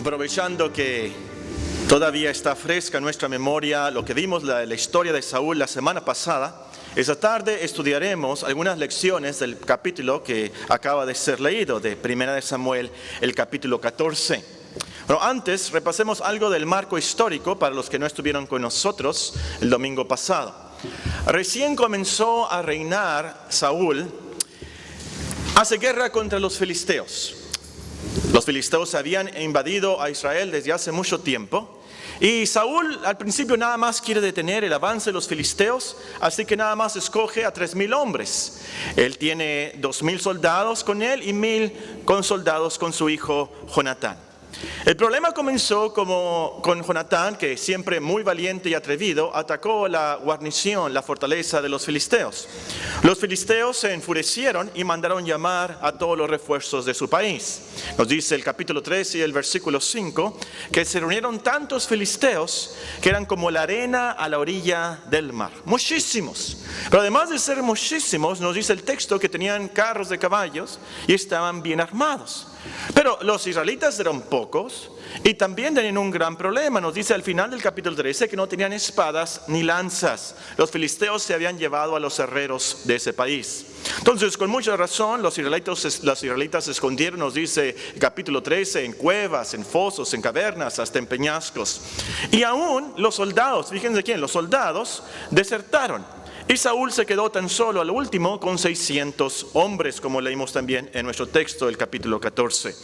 Aprovechando que todavía está fresca en nuestra memoria lo que vimos la historia de Saúl la semana pasada, esta tarde estudiaremos algunas lecciones del capítulo que acaba de ser leído, de 1 de Samuel, el capítulo 14. Pero antes, repasemos algo del marco histórico para los que no estuvieron con nosotros el domingo pasado. Recién comenzó a reinar Saúl, hace guerra contra los filisteos. Los filisteos habían invadido a Israel desde hace mucho tiempo. Y Saúl al principio nada más quiere detener el avance de los filisteos, así que nada más escoge a 3,000 hombres. Él tiene 2,000 soldados con él y 1,000 soldados con su hijo Jonatán. El problema comenzó con Jonatán, que siempre muy valiente y atrevido, atacó la guarnición, la fortaleza de los filisteos. Los filisteos se enfurecieron y mandaron llamar a todos los refuerzos de su país. Nos dice el capítulo 3 y el versículo 5, que se reunieron tantos filisteos que eran como la arena a la orilla del mar. Muchísimos. Pero además de ser muchísimos, nos dice el texto que tenían carros de caballos y estaban bien armados. Pero los israelitas eran pocos y también tenían un gran problema. Nos dice al final del capítulo 13 que no tenían espadas ni lanzas. Los filisteos se habían llevado a los herreros de ese país. Entonces, con mucha razón, los israelitas se escondieron, nos dice el capítulo 13, en cuevas, en fosos, en cavernas, hasta en peñascos. Y aún los soldados, fíjense quién, los soldados desertaron. Y Saúl se quedó tan solo al último con 600 hombres, como leímos también en nuestro texto del capítulo 14.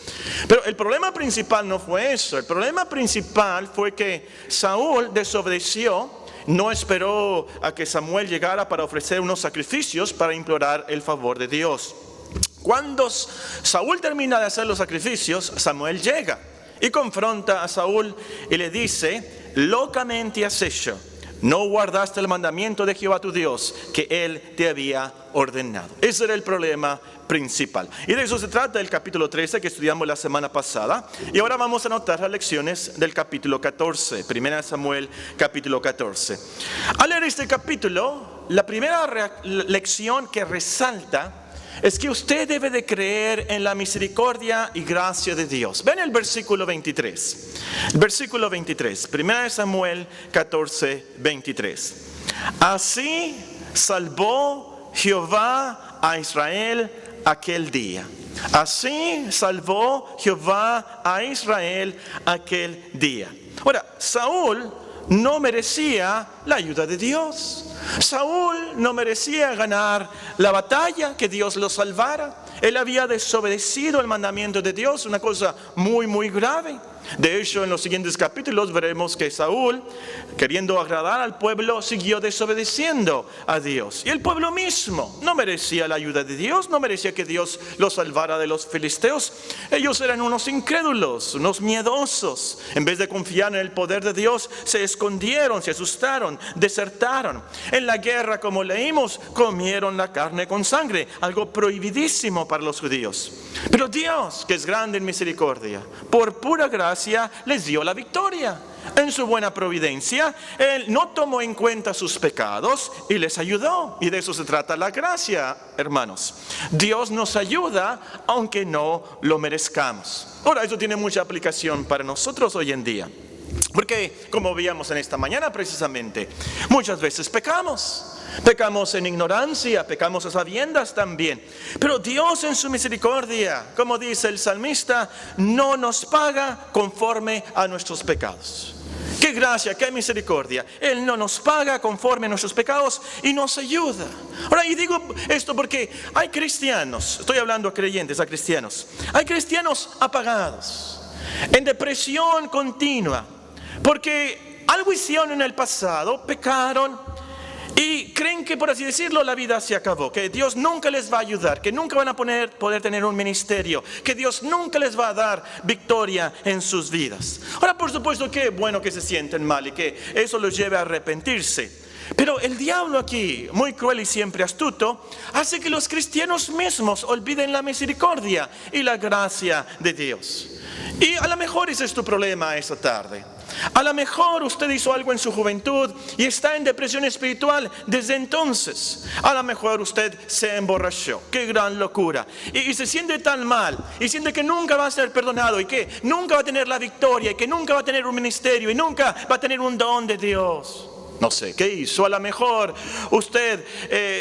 Pero el problema principal no fue eso. El problema principal fue que Saúl desobedeció, no esperó a que Samuel llegara para ofrecer unos sacrificios para implorar el favor de Dios. Cuando Saúl termina de hacer los sacrificios, Samuel llega y confronta a Saúl y le dice: locamente has hecho. No guardaste el mandamiento de Jehová tu Dios que Él te había ordenado. Ese era el problema principal. Y de eso se trata el capítulo 13 que estudiamos la semana pasada. Y ahora vamos a anotar las lecciones del capítulo 14. 1 Samuel, capítulo 14. Al leer este capítulo, la primera lección que resalta es que usted debe de creer en la misericordia y gracia de Dios. Ven el versículo 23. Versículo 23. 1 Samuel 14, 23. Así salvó Jehová a Israel aquel día. Así salvó Jehová a Israel aquel día. Ahora, Saúl no merecía la ayuda de Dios. Saúl no merecía ganar la batalla, que Dios lo salvara. Él había desobedecido el mandamiento de Dios, una cosa muy, muy grave. De hecho, en los siguientes capítulos veremos que Saúl, queriendo agradar al pueblo, siguió desobedeciendo a Dios. Y el pueblo mismo no merecía la ayuda de Dios, no merecía que Dios los salvara de los filisteos. Ellos eran unos incrédulos, unos miedosos. En vez de confiar en el poder de Dios, se escondieron, se asustaron, desertaron. En la guerra, como leímos, comieron la carne con sangre, algo prohibidísimo para los judíos. Pero Dios, que es grande en misericordia, por pura gracia, les dio la victoria. En su buena providencia, Él no tomó en cuenta sus pecados y les ayudó. Y de eso se trata la gracia, hermanos. Dios nos ayuda aunque no lo merezcamos. Ahora, eso tiene mucha aplicación para nosotros hoy en día. Porque, como veíamos en esta mañana precisamente, muchas veces pecamos. Pecamos en ignorancia, pecamos a sabiendas también. Pero Dios en su misericordia, como dice el salmista, no nos paga conforme a nuestros pecados. ¡Qué gracia, qué misericordia! Él no nos paga conforme a nuestros pecados y nos ayuda. Ahora, y digo esto porque hay cristianos, estoy hablando a creyentes, a cristianos. Hay cristianos apagados, en depresión continua, porque algo hicieron en el pasado, pecaron, y creen que, por así decirlo, la vida se acabó, que Dios nunca les va a ayudar, que nunca van a poder tener un ministerio, que Dios nunca les va a dar victoria en sus vidas. Ahora, por supuesto, que bueno que se sienten mal y que eso los lleve a arrepentirse. Pero el diablo aquí, muy cruel y siempre astuto, hace que los cristianos mismos olviden la misericordia y la gracia de Dios. Y a lo mejor ese es tu problema esta tarde. A lo mejor usted hizo algo en su juventud y está en depresión espiritual desde entonces. A lo mejor usted se emborrachó. ¡Qué gran locura! Y se siente tan mal y siente que nunca va a ser perdonado y que nunca va a tener la victoria y que nunca va a tener un ministerio y nunca va a tener un don de Dios. No sé qué hizo. A lo mejor usted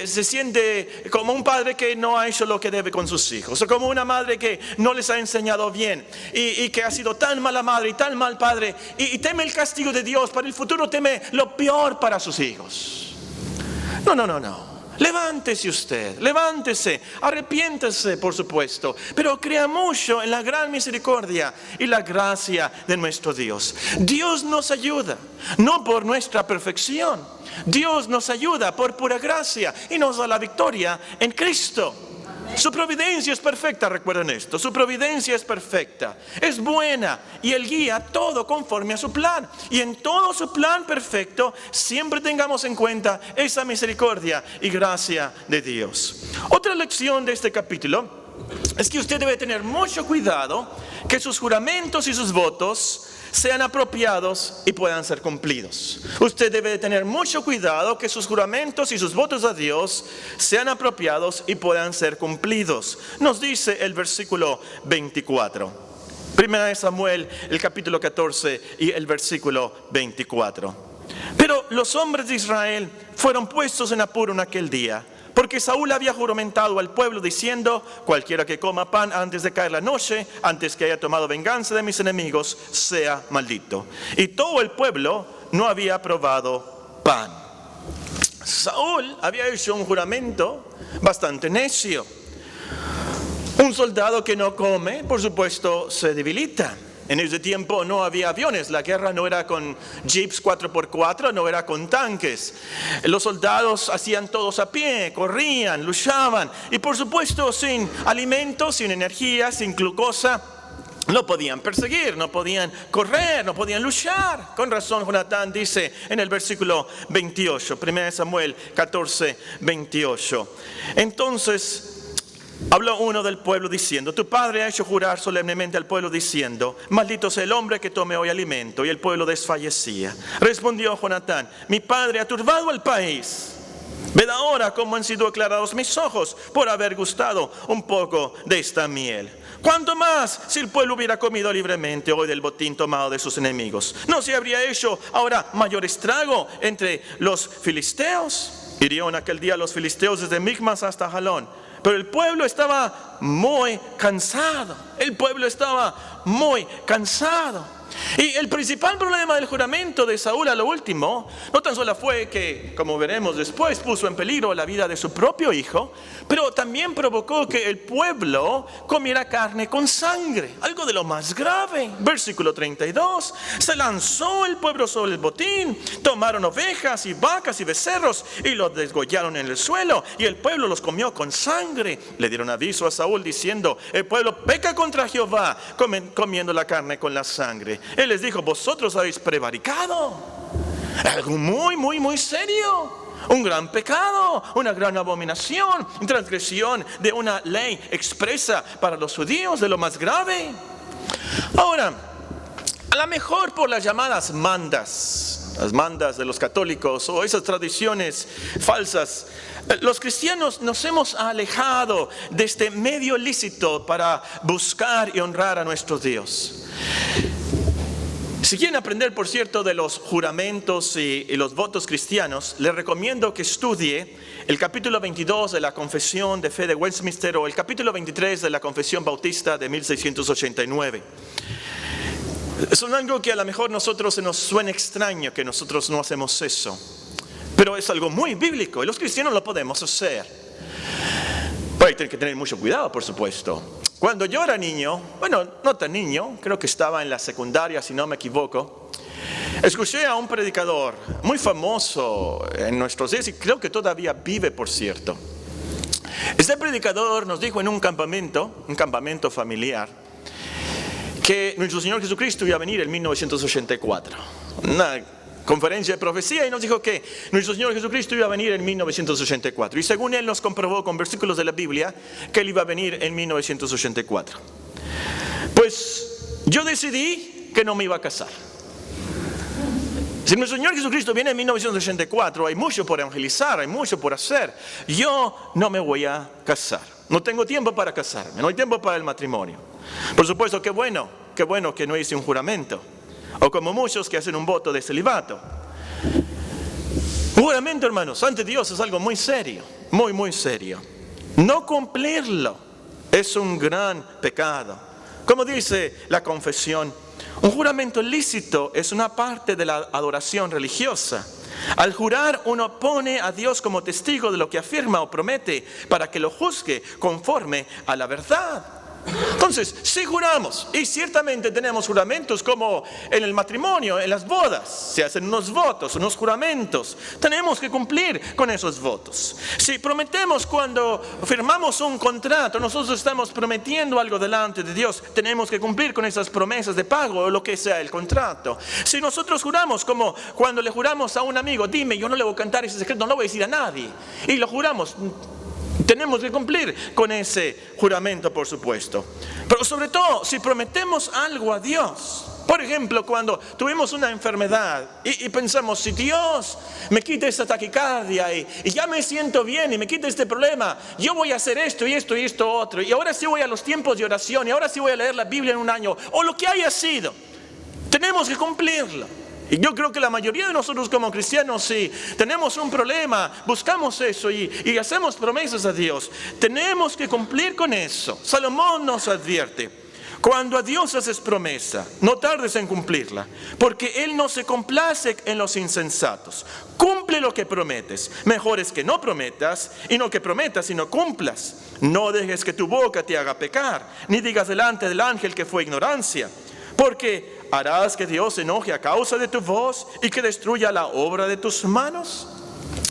se siente como un padre que no ha hecho lo que debe con sus hijos, o como una madre que no les ha enseñado bien y que ha sido tan mala madre y tan mal padre y teme el castigo de Dios para el futuro, teme lo peor para sus hijos. No. Levántese usted, levántese, arrepiéntese por supuesto, pero crea mucho en la gran misericordia y la gracia de nuestro Dios. Dios nos ayuda, no por nuestra perfección, Dios nos ayuda por pura gracia y nos da la victoria en Cristo. Su providencia es perfecta, recuerden esto, su providencia es perfecta, es buena y Él guía todo conforme a su plan. Y en todo su plan perfecto siempre tengamos en cuenta esa misericordia y gracia de Dios. Otra lección de este capítulo es que usted debe tener mucho cuidado que sus juramentos y sus votos sean apropiados y puedan ser cumplidos. Usted debe tener mucho cuidado que sus juramentos y sus votos a Dios sean apropiados y puedan ser cumplidos. Nos dice el versículo 24. Primera de Samuel, el capítulo 14 y el versículo 24. Pero los hombres de Israel fueron puestos en apuro en aquel día, porque Saúl había juramentado al pueblo diciendo: cualquiera que coma pan antes de caer la noche, antes que haya tomado venganza de mis enemigos, sea maldito. Y todo el pueblo no había probado pan. Saúl había hecho un juramento bastante necio. Un soldado que no come, por supuesto, se debilita. En ese tiempo no había aviones, la guerra no era con jeeps 4x4, no era con tanques. Los soldados hacían todos a pie, corrían, luchaban y por supuesto sin alimentos, sin energía, sin glucosa. No podían perseguir, no podían correr, no podían luchar. Con razón Jonatán dice en el versículo 28, 1 Samuel 14, 28. Entonces habló uno del pueblo diciendo: tu padre ha hecho jurar solemnemente al pueblo diciendo: maldito sea el hombre que tome hoy alimento. Y el pueblo desfallecía. Respondió Jonatán: mi padre ha turbado el país. Ved ahora cómo han sido aclarados mis ojos por haber gustado un poco de esta miel. ¿Cuánto más si el pueblo hubiera comido libremente hoy del botín tomado de sus enemigos? ¿No se habría hecho ahora mayor estrago entre los filisteos? Hirió en aquel día los filisteos desde Micmas hasta Jalón. Pero el pueblo estaba muy cansado. El pueblo estaba muy cansado. Y el principal problema del juramento de Saúl a lo último no tan solo fue que, como veremos después, puso en peligro la vida de su propio hijo, pero también provocó que el pueblo comiera carne con sangre, algo de lo más grave. Versículo 32: se lanzó el pueblo sobre el botín, tomaron ovejas y vacas y becerros y los desgollaron en el suelo, y el pueblo los comió con sangre. Le dieron aviso a Saúl diciendo: el pueblo peca contra Jehová comiendo la carne con la sangre. Él les dijo: vosotros habéis prevaricado. Algo muy serio. Un gran pecado, una gran abominación, transgresión de una ley expresa para los judíos, de lo más grave. Ahora, a lo mejor por las llamadas mandas, las mandas de los católicos o esas tradiciones falsas, los cristianos nos hemos alejado de este medio lícito para buscar y honrar a nuestro Dios. Si quieren aprender, por cierto, de los juramentos y los votos cristianos, les recomiendo que estudie el capítulo 22 de la Confesión de Fe de Westminster o el capítulo 23 de la Confesión Bautista de 1689. Es algo que a lo mejor a nosotros se nos suena extraño, que nosotros no hacemos eso, pero es algo muy bíblico y los cristianos lo podemos hacer. Pero hay que tener mucho cuidado, por supuesto. Cuando yo era niño, bueno, no tan niño, creo que estaba en la secundaria si no me equivoco, escuché a un predicador muy famoso en nuestros días y creo que todavía vive, por cierto. Este predicador nos dijo en un campamento familiar, que nuestro Señor Jesucristo iba a venir en 1984. Una conferencia de profecía y nos dijo que nuestro Señor Jesucristo iba a venir en 1984. Y según él nos comprobó con versículos de la Biblia que él iba a venir en 1984. Pues Yo decidí que no me iba a casar. Si nuestro Señor Jesucristo viene en 1984, hay mucho por evangelizar, hay mucho por hacer. Yo no me voy a casar. No tengo tiempo para casarme, no hay tiempo para el matrimonio. Por supuesto, qué bueno que no hice un juramento. O como muchos que hacen un voto de celibato. Un juramento, hermanos, ante Dios es algo muy serio, muy, muy serio. No cumplirlo es un gran pecado. Como dice la confesión, un juramento lícito es una parte de la adoración religiosa. Al jurar, uno pone a Dios como testigo de lo que afirma o promete para que lo juzgue conforme a la verdad. Entonces, si juramos, y ciertamente tenemos juramentos como en el matrimonio, en las bodas, se hacen unos votos, unos juramentos, tenemos que cumplir con esos votos. Si prometemos cuando firmamos un contrato, nosotros estamos prometiendo algo delante de Dios, tenemos que cumplir con esas promesas de pago o lo que sea el contrato. Si nosotros juramos como cuando le juramos a un amigo, dime, yo no le voy a contar ese secreto, no lo voy a decir a nadie, y lo juramos, tenemos que cumplir con ese juramento, por supuesto. Pero sobre todo, si prometemos algo a Dios. Por ejemplo, cuando tuvimos una enfermedad y pensamos, si Dios me quita esta taquicardia y ya me siento bien y me quita este problema, yo voy a hacer esto y esto y esto otro. Y ahora sí voy a los tiempos de oración y ahora sí voy a leer la Biblia en un año. O lo que haya sido. Tenemos que cumplirlo. Y yo creo que la mayoría de nosotros como cristianos, si tenemos un problema, buscamos eso y hacemos promesas a Dios. Tenemos que cumplir con eso. Salomón nos advierte, cuando a Dios haces promesa, no tardes en cumplirla, porque Él no se complace en los insensatos. Cumple lo que prometes. Mejor es que no prometas, y no que prometas y no cumplas. No dejes que tu boca te haga pecar, ni digas delante del ángel que fue ignorancia. Porque harás que Dios se enoje a causa de tu voz y que destruya la obra de tus manos.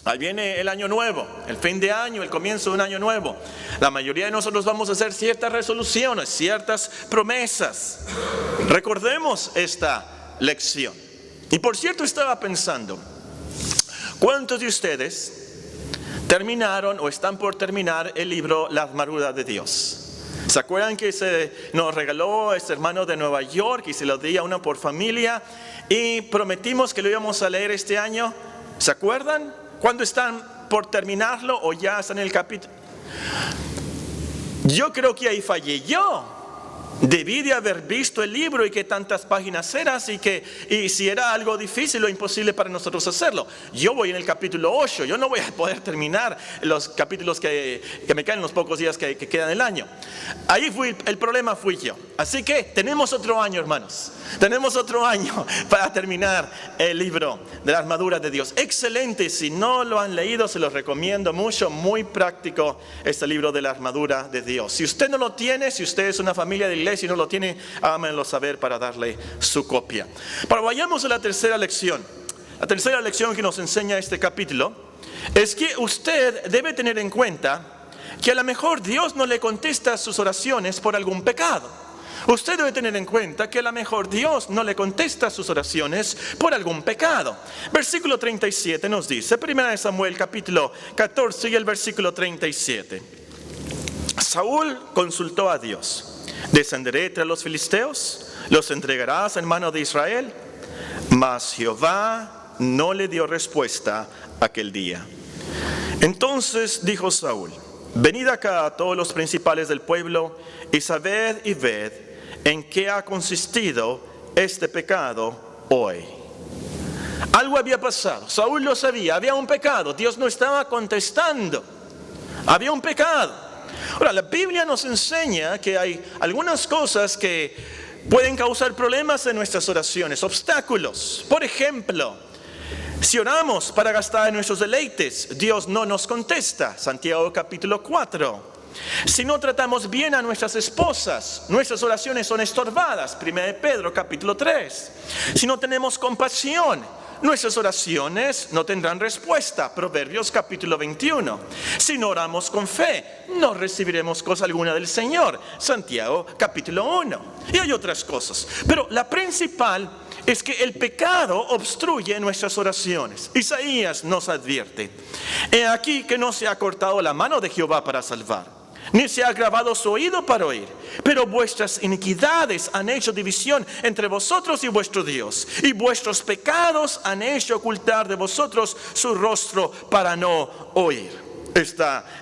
Ahí viene el año nuevo, el fin de año, el comienzo de un año nuevo. La mayoría de nosotros vamos a hacer ciertas resoluciones, ciertas promesas. Recordemos esta lección. Y por cierto, estaba pensando, ¿cuántos de ustedes terminaron o están por terminar el libro La armadura de Dios? ¿Se acuerdan que se nos regaló este hermano de Nueva York y se lo di a una por familia y prometimos que lo íbamos a leer este año? ¿Se acuerdan? ¿Cuándo están por terminarlo o ya están en el capítulo? Yo creo que ahí fallé yo. Debí de haber visto el libro y que tantas páginas eran y si era algo difícil o imposible para nosotros hacerlo. Yo voy en el capítulo 8, yo no voy a poder terminar los capítulos que me quedan los pocos días que quedan del año. Ahí el problema fui yo. Así que tenemos otro año, hermanos. Tenemos otro año para terminar el libro de la armadura de Dios. Excelente, si no lo han leído se los recomiendo mucho, muy práctico este libro de la armadura de Dios. Si usted no lo tiene, si usted es una familia de iglesia y no lo tiene, háganmelo saber para darle su copia. Pero vayamos a la tercera lección. La tercera lección que nos enseña este capítulo es que usted debe tener en cuenta que a lo mejor Dios no le contesta sus oraciones por algún pecado. Usted debe tener en cuenta que a lo mejor Dios no le contesta sus oraciones por algún pecado. Versículo 37 nos dice, 1 Samuel capítulo 14 y el versículo 37. Saúl consultó a Dios. ¿Descenderé tras los filisteos? ¿Los entregarás en mano de Israel? Mas Jehová no le dio respuesta aquel día. Entonces dijo Saúl, venid acá a todos los principales del pueblo y sabed y ved en qué ha consistido este pecado hoy. Algo había pasado, Saúl lo sabía, había un pecado, Dios no estaba contestando, había un pecado. Ahora, la Biblia nos enseña que hay algunas cosas que pueden causar problemas en nuestras oraciones, obstáculos. Por ejemplo, si oramos para gastar en nuestros deleites, Dios no nos contesta, Santiago capítulo 4. Si no tratamos bien a nuestras esposas, nuestras oraciones son estorbadas, 1 Pedro capítulo 3. Si no tenemos compasión, nuestras oraciones no tendrán respuesta, Proverbios capítulo 21. Si no oramos con fe, no recibiremos cosa alguna del Señor, Santiago capítulo 1. Y hay otras cosas, pero la principal es que el pecado obstruye nuestras oraciones. Isaías nos advierte, he aquí que no se ha cortado la mano de Jehová para salvar, ni se ha agravado su oído para oír. Pero vuestras iniquidades han hecho división entre vosotros y vuestro Dios, y vuestros pecados han hecho ocultar de vosotros su rostro para no oír.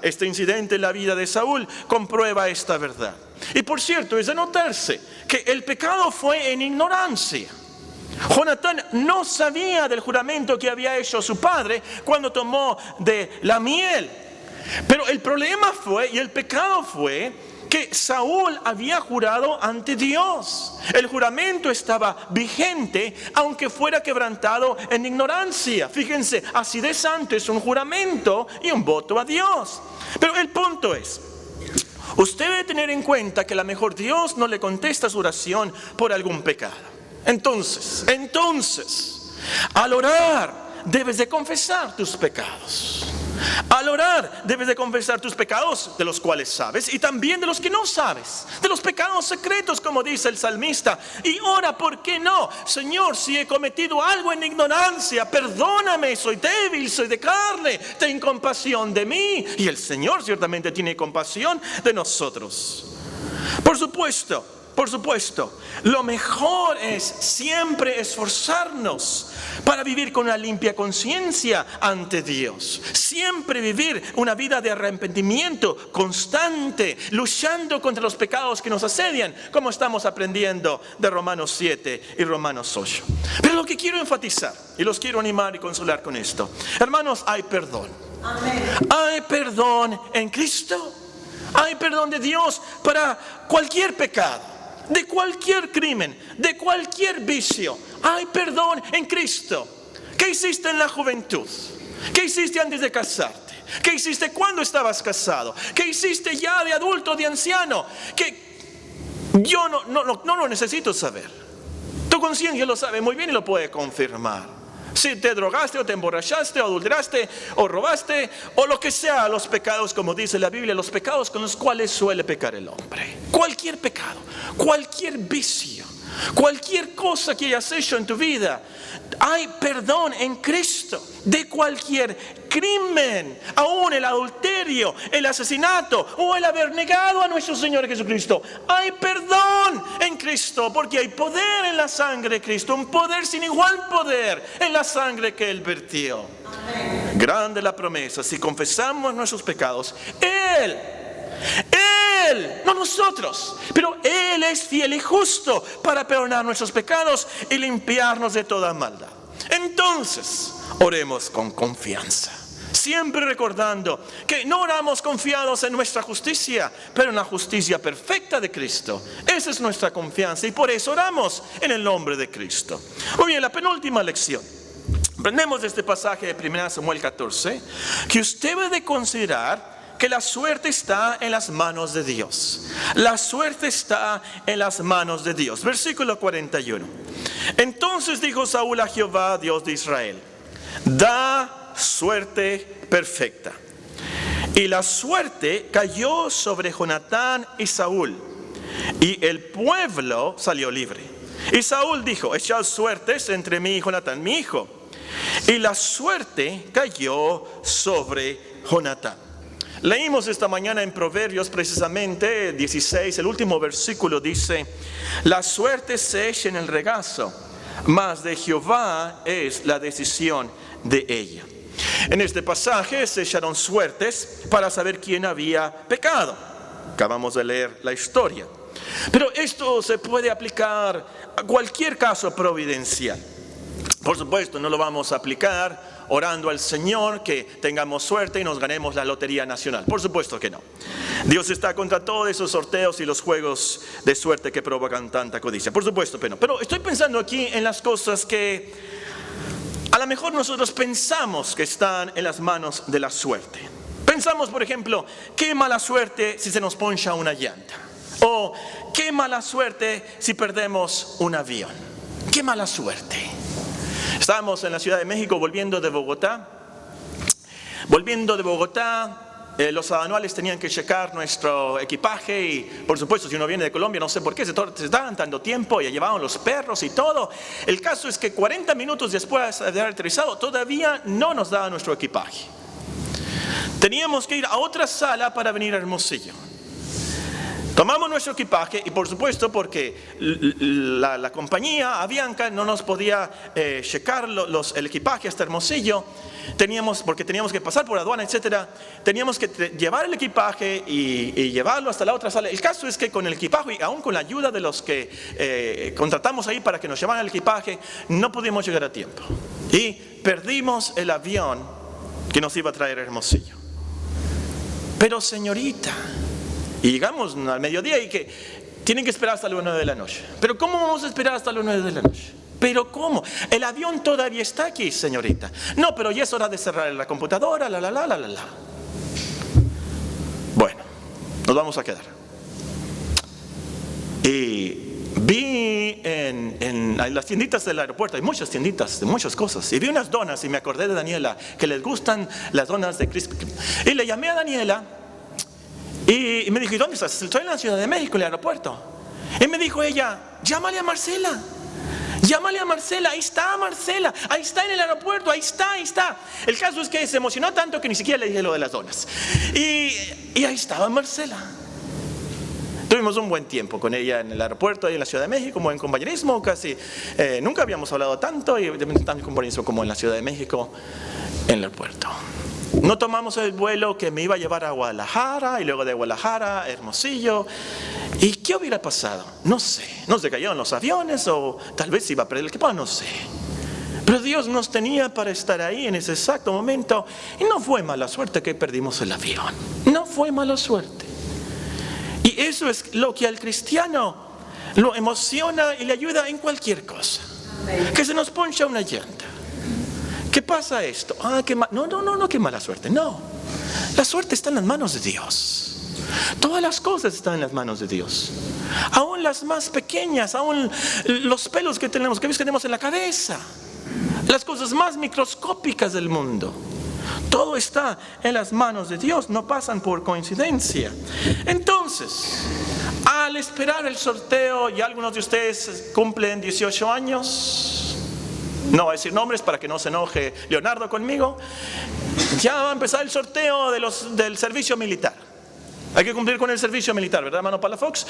Este incidente en la vida de Saúl comprueba esta verdad. Y por cierto, es de notarse que el pecado fue en ignorancia. Jonatán no sabía del juramento que había hecho su padre cuando tomó de la miel. Pero el problema fue, y el pecado fue, que Saúl había jurado ante Dios. El juramento estaba vigente, aunque fuera quebrantado en ignorancia. Fíjense, así de santo es un juramento y un voto a Dios. Pero el punto es, usted debe tener en cuenta que a lo mejor Dios no le contesta su oración por algún pecado. Entonces, al orar debes de confesar tus pecados. Al orar debes de confesar tus pecados, de los cuales sabes, y también de los que no sabes, de los pecados secretos, como dice el salmista. Y ora, ¿por qué no? Señor, si he cometido algo en ignorancia, perdóname, soy débil, soy de carne, ten compasión de mí. Y el Señor ciertamente tiene compasión de nosotros. Por supuesto, lo mejor es siempre esforzarnos para vivir con una limpia conciencia ante Dios. Siempre vivir una vida de arrepentimiento constante, luchando contra los pecados que nos asedian, como estamos aprendiendo de Romanos 7 y Romanos 8. Pero lo que quiero enfatizar, y los quiero animar y consolar con esto, hermanos, hay perdón. Amén. Hay perdón en Cristo. Hay perdón de Dios para cualquier pecado, de cualquier crimen, de cualquier vicio. Hay perdón en Cristo. ¿Qué hiciste en la juventud? ¿Qué hiciste antes de casarte? ¿Qué hiciste cuando estabas casado? ¿Qué hiciste ya de adulto, de anciano? Que yo no lo necesito saber. Tu conciencia lo sabe muy bien y lo puede confirmar. Si te drogaste o te emborrachaste o adulteraste o robaste o lo que sea, los pecados, como dice la Biblia, los pecados con los cuales suele pecar el hombre. Cualquier pecado, cualquier vicio, cualquier cosa que hayas hecho en tu vida, hay perdón en Cristo de cualquier crimen, aún el adulterio, el asesinato o el haber negado a nuestro Señor Jesucristo. Hay perdón en Cristo porque hay poder en la sangre de Cristo, un poder sin igual poder en la sangre que Él vertió. Amén. Grande la promesa, si confesamos nuestros pecados, Él, no nosotros, pero Él es fiel y justo para perdonar nuestros pecados y limpiarnos de toda maldad. Entonces, oremos con confianza, siempre recordando que no oramos confiados en nuestra justicia, pero en la justicia perfecta de Cristo. Esa es nuestra confianza y por eso oramos en el nombre de Cristo. Muy bien, la penúltima lección. Aprendemos de este pasaje de 1 Samuel 14 que usted debe de considerar que la suerte está en las manos de Dios. La suerte está en las manos de Dios. Versículo 41. Entonces dijo Saúl a Jehová, Dios de Israel: da suerte perfecta. Y la suerte cayó sobre Jonatán y Saúl, y el pueblo salió libre. Y Saúl dijo: echad suertes entre mí y Jonatán mi hijo. Y la suerte cayó sobre Jonatán. Leímos esta mañana en Proverbios precisamente 16, el último versículo dice: la suerte se echa en el regazo, mas de Jehová es la decisión de ella. En este pasaje se echaron suertes para saber quién había pecado. Acabamos de leer la historia. Pero esto se puede aplicar a cualquier caso providencial. Por supuesto, no lo vamos a aplicar orando al Señor que tengamos suerte y nos ganemos la lotería nacional. Por supuesto que no. Dios está contra todos esos sorteos y los juegos de suerte que provocan tanta codicia. Por supuesto que no. Pero estoy pensando aquí en las cosas que a lo mejor nosotros pensamos que están en las manos de la suerte. Pensamos, por ejemplo, qué mala suerte si se nos poncha una llanta. O qué mala suerte si perdemos un avión. Qué mala suerte. Estábamos en la Ciudad de México volviendo de Bogotá. Los aduanales tenían que checar nuestro equipaje y, por supuesto, si uno viene de Colombia, no sé por qué, se estaban dando tiempo y llevaban los perros y todo. El caso es que 40 minutos después de haber aterrizado, todavía no nos daban nuestro equipaje. Teníamos que ir a otra sala para venir a Hermosillo. Tomamos nuestro equipaje y por supuesto porque la compañía Avianca no nos podía checar el equipaje hasta Hermosillo, porque teníamos que pasar por aduana, etcétera. Teníamos que llevar el equipaje y llevarlo hasta la otra sala. El caso es que con el equipaje y aún con la ayuda de los que contratamos ahí para que nos llevaran el equipaje, no pudimos llegar a tiempo. Y perdimos el avión que nos iba a traer a Hermosillo. Pero señorita, y llegamos al mediodía y que tienen que esperar hasta las 9 de la noche. ¿Pero cómo vamos a esperar hasta las 9 de la noche? ¿Pero cómo? El avión todavía está aquí, señorita. No, pero ya es hora de cerrar la computadora, Bueno, nos vamos a quedar. Y vi en las tienditas del aeropuerto, hay muchas tienditas de muchas cosas, y vi unas donas y me acordé de Daniela, que les gustan las donas de Krispy Kreme. Y le llamé a Daniela y me dijo, ¿y dónde estás? Estoy en la Ciudad de México, en el aeropuerto. Y me dijo ella, llámale a Marcela, ahí está Marcela, ahí está en el aeropuerto, ahí está. El caso es que se emocionó tanto que ni siquiera le dije lo de las donas. Y ahí estaba Marcela. Tuvimos un buen tiempo con ella en el aeropuerto, ahí en la Ciudad de México, como en compañerismo, casi nunca habíamos hablado tanto y de tanto compañerismo como en la Ciudad de México, en el aeropuerto. No tomamos el vuelo que me iba a llevar a Guadalajara y luego de Guadalajara a Hermosillo. ¿Y qué hubiera pasado? No sé, nos cayeron los aviones o tal vez iba a perder el equipaje, no sé. Pero Dios nos tenía para estar ahí en ese exacto momento y no fue mala suerte que perdimos el avión, no fue mala suerte. Y eso es lo que al cristiano lo emociona y le ayuda en cualquier cosa. Que se nos poncha una llanta. ¿Qué pasa esto? No, qué mala suerte. No, la suerte está en las manos de Dios. Todas las cosas están en las manos de Dios. Aún las más pequeñas, aún los pelos que tenemos en la cabeza, las cosas más microscópicas del mundo. Todo está en las manos de Dios, no pasan por coincidencia. Entonces, al esperar el sorteo, y algunos de ustedes cumplen 18 años, no voy a decir nombres para que no se enoje Leonardo conmigo, ya va a empezar el sorteo del servicio militar. Hay que cumplir con el servicio militar, ¿verdad, hermano Palafox?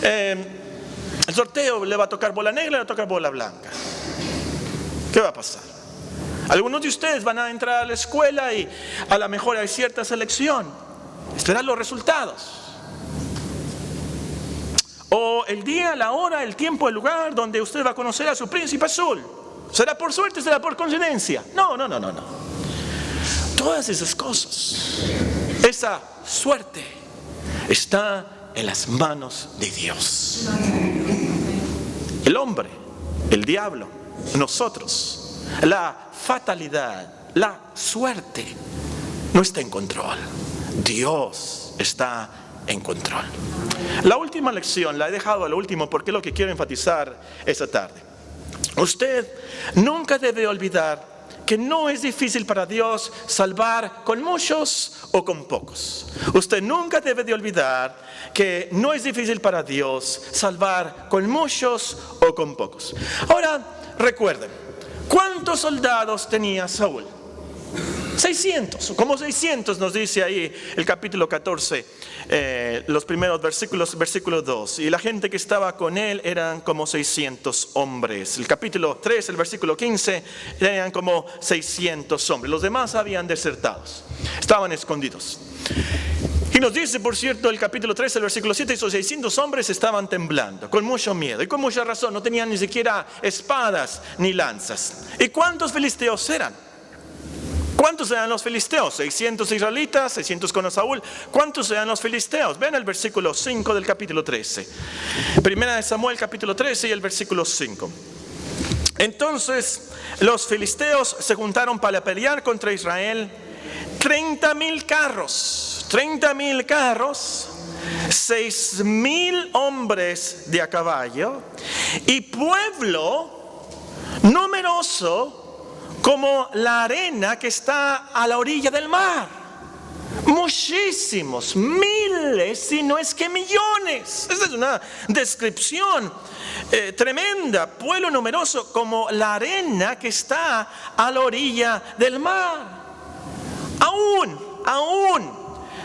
El sorteo le va a tocar bola negra, le va a tocar bola blanca. ¿Qué va a pasar? Algunos de ustedes van a entrar a la escuela y a lo mejor hay cierta selección. Esperar los resultados. O el día, la hora, el tiempo, el lugar donde usted va a conocer a su príncipe azul. ¿Será por suerte, será por coincidencia? No. Todas esas cosas, esa suerte está en las manos de Dios. El hombre, el diablo, nosotros, la fatalidad, la suerte, no está en control. Dios está en control. La última lección la he dejado a lo último porque es lo que quiero enfatizar esta tarde. Usted nunca debe olvidar que no es difícil para Dios salvar con muchos o con pocos. Usted nunca debe de olvidar que no es difícil para Dios salvar con muchos o con pocos. Ahora, recuerden, ¿cuántos soldados tenía Saúl? 600, como 600 nos dice ahí el capítulo 14, los primeros versículos, versículo 2. Y la gente que estaba con él eran como 600 hombres. El capítulo 3, el versículo 15, eran como 600 hombres. Los demás habían desertado, estaban escondidos. Y nos dice, por cierto, el capítulo 3, el versículo 7, esos 600 hombres estaban temblando, con mucho miedo y con mucha razón. No tenían ni siquiera espadas ni lanzas. ¿Y cuántos filisteos eran? ¿Cuántos eran los filisteos? 600 israelitas, 600 con Saúl. ¿Cuántos eran los filisteos? Vean el versículo 5 del capítulo 13. Primera de Samuel, capítulo 13 y el versículo 5. Entonces los filisteos se juntaron para pelear contra Israel. 30,000 carros, 6,000 hombres de a caballo y pueblo numeroso como la arena que está a la orilla del mar. Muchísimos, miles, si no es que millones. Esa es una descripción tremenda. Pueblo numeroso como la arena que está a la orilla del mar. Aún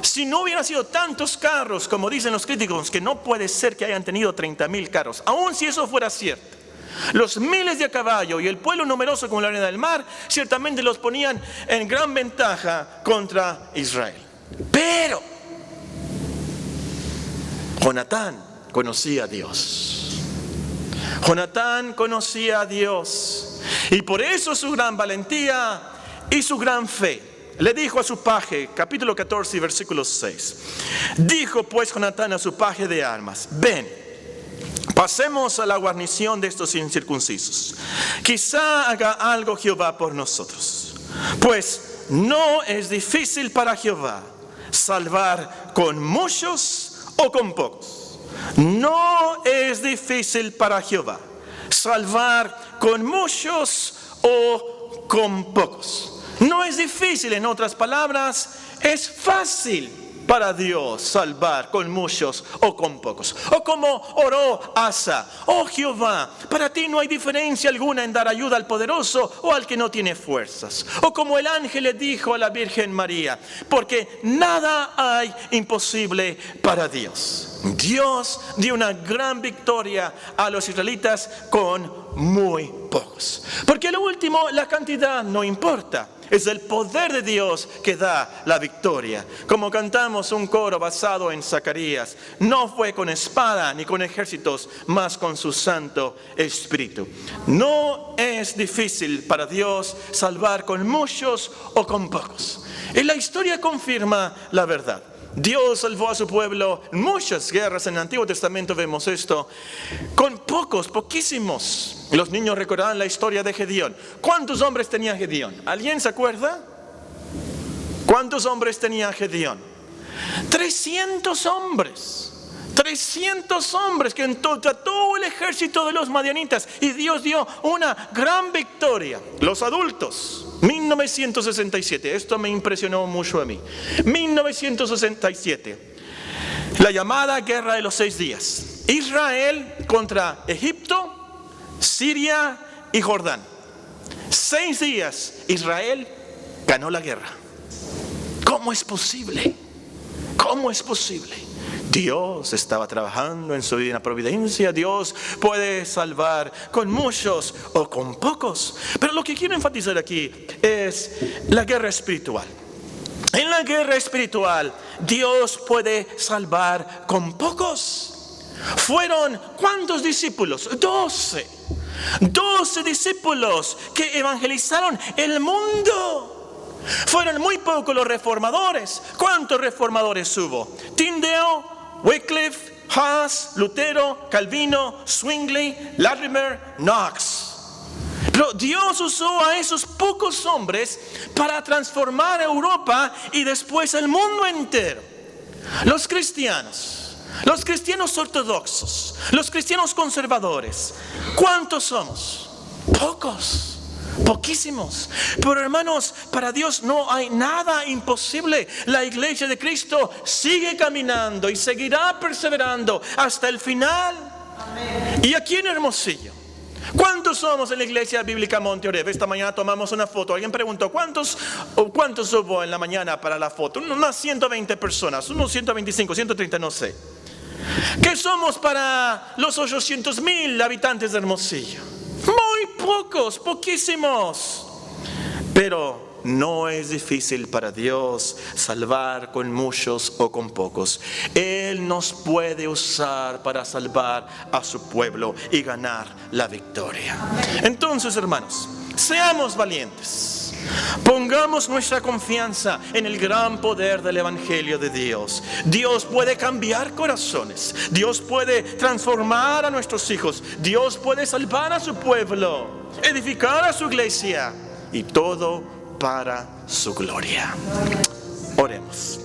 Si no hubieran sido tantos carros, como dicen los críticos, que no puede ser que hayan tenido 30,000 carros, aun si eso fuera cierto, los miles de a caballo y el pueblo numeroso como la arena del mar, ciertamente los ponían en gran ventaja contra Israel. Pero Jonatán conocía a Dios. Jonatán conocía a Dios. Y por eso su gran valentía y su gran fe. Le dijo a su paje, capítulo 14, versículo 6. Dijo pues Jonatán a su paje de armas: ven, pasemos a la guarnición de estos incircuncisos. Quizá haga algo Jehová por nosotros. Pues no es difícil para Jehová salvar con muchos o con pocos. No es difícil para Jehová salvar con muchos o con pocos. No es difícil, en otras palabras, es fácil para Dios salvar con muchos o con pocos. O como oró Asa: oh Jehová, para ti no hay diferencia alguna en dar ayuda al poderoso o al que no tiene fuerzas. O como el ángel le dijo a la Virgen María: porque nada hay imposible para Dios. Dios dio una gran victoria a los israelitas con muy pocos. Porque lo último, la cantidad no importa. Es el poder de Dios que da la victoria. Como cantamos un coro basado en Zacarías: no fue con espada ni con ejércitos, mas con su Santo Espíritu. No es difícil para Dios salvar con muchos o con pocos. Y la historia confirma la verdad. Dios salvó a su pueblo en muchas guerras. En el Antiguo Testamento vemos esto con poquísimos. Los niños recordarán la historia de Gedeón. ¿Cuántos hombres tenía Gedeón? ¿Alguien se acuerda? ¿Cuántos hombres tenía Gedeón? 300 hombres. 300 hombres que contra todo el ejército de los madianitas. Y Dios dio una gran victoria. Los adultos, 1967, esto me impresionó mucho a mí. 1967, la llamada guerra de los 6 días. Israel contra Egipto, Siria y Jordán. 6 días, Israel ganó la guerra. ¿Cómo es posible? ¿Cómo es posible? Dios estaba trabajando en su divina providencia. Dios puede salvar con muchos o con pocos. Pero lo que quiero enfatizar aquí es la guerra espiritual. En la guerra espiritual, Dios puede salvar con pocos. Fueron, ¿cuántos discípulos? 12. 12 discípulos que evangelizaron el mundo. Fueron muy pocos los reformadores. ¿Cuántos reformadores hubo? Tyndale, Wycliffe, Huss, Lutero, Calvino, Zwingli, Latimer, Knox. Pero Dios usó a esos pocos hombres para transformar Europa y después el mundo entero. Los cristianos ortodoxos, los cristianos conservadores, ¿cuántos somos? Pocos. Poquísimos. Pero hermanos, para Dios no hay nada imposible. La iglesia de Cristo sigue caminando y seguirá perseverando hasta el final. Amén. Y aquí en Hermosillo, ¿cuántos somos en la iglesia bíblica Monte Oreb? Esta mañana tomamos una foto. Alguien preguntó: ¿cuántos hubo en la mañana para la foto? Unas 120 personas, unos 125, 130, no sé. ¿Qué somos para los 800,000 habitantes de Hermosillo? Muy pocos, poquísimos. Pero no es difícil para Dios salvar con muchos o con pocos. Él nos puede usar para salvar a su pueblo y ganar la victoria. Entonces, hermanos, seamos valientes. Pongamos nuestra confianza en el gran poder del Evangelio de Dios. Dios puede cambiar corazones. Dios puede transformar a nuestros hijos. Dios puede salvar a su pueblo, edificar a su iglesia, y todo para su gloria. Oremos.